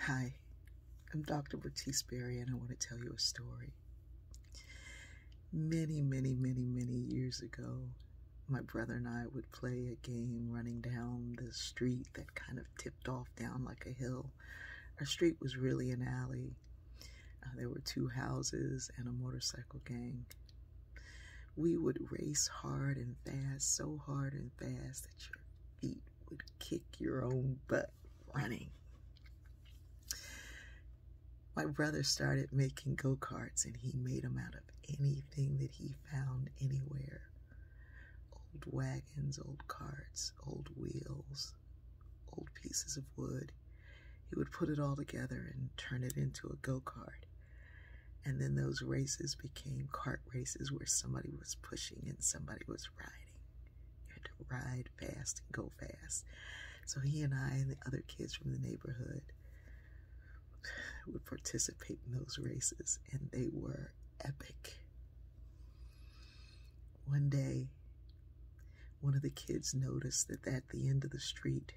Hi, I'm Dr. Bertice Berry, and I want to tell you a story. Many years ago, my brother and I would play a game running down the street that kind of tipped off down like a hill. Our street was really an alley. There were two houses and a motorcycle gang. We would race hard and fast, so hard and fast that your feet would kick your own butt running. My brother started making go-karts, and he made them out of anything that he found anywhere. Old wagons, old carts, old wheels, old pieces of wood. He would put it all together and turn it into a go-kart. And then those races became kart races where somebody was pushing and somebody was riding. You had to ride fast and go fast. So he and I and the other kids from the neighborhood would participate in those races, and they were epic. One day, one of the kids noticed that at the end of the street,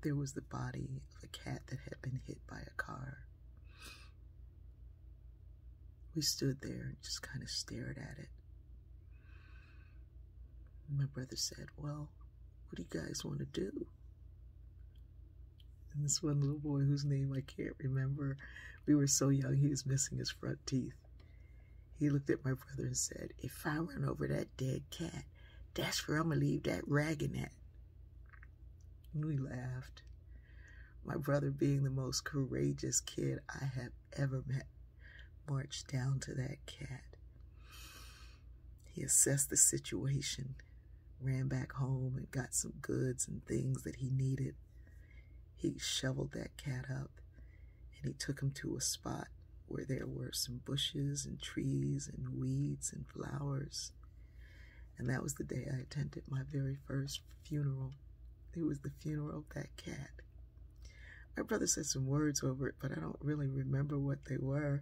there was the body of a cat that had been hit by a car. We stood there and just kind of stared at it. My brother said, "Well, what do you guys want to do?" And this one little boy, whose name I can't remember, we were so young he was missing his front teeth. He looked at my brother and said, "If I run over that dead cat, that's where I'm going to leave that ragging at." And we laughed. My brother, being the most courageous kid I have ever met, marched down to that cat. He assessed the situation, ran back home and got some goods and things that he needed. He shoveled that cat up, and he took him to a spot where there were some bushes and trees and weeds and flowers. And that was the day I attended my very first funeral. It was the funeral of that cat. My brother said some words over it, but I don't really remember what they were.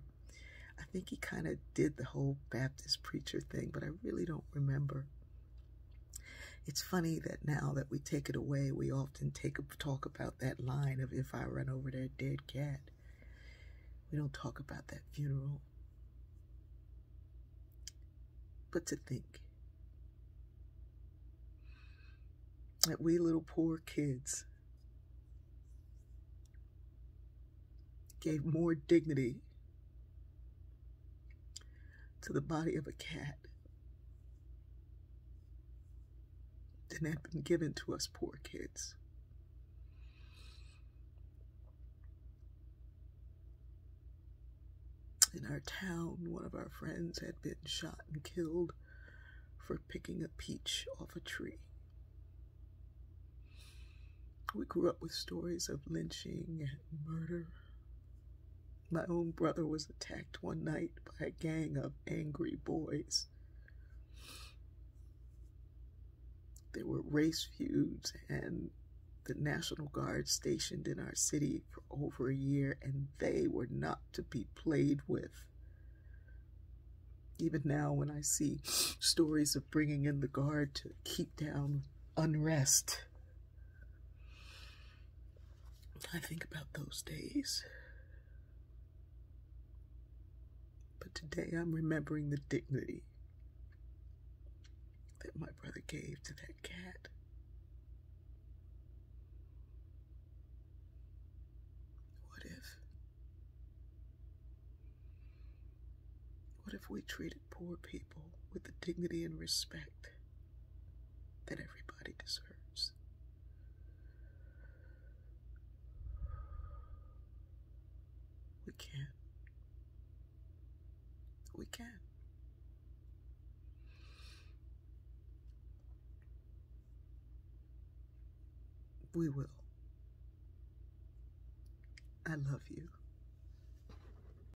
I think he kind of did the whole Baptist preacher thing, but I really don't remember. It's funny that now that we take it away, we often talk about that line of "if I run over that dead cat." We don't talk about that funeral. But to think that we little poor kids gave more dignity to the body of a cat than had been given to us poor kids. In our town, one of our friends had been shot and killed for picking a peach off a tree. We grew up with stories of lynching and murder. My own brother was attacked one night by a gang of angry boys. There were race feuds, and the National Guard stationed in our city for over a year, and they were not to be played with. Even now, when I see stories of bringing in the Guard to keep down unrest, I think about those days. But today I'm remembering the dignity that my brother gave to that cat. What if we treated poor people with the dignity and respect that everybody deserves? We can. We can. We will. I love you.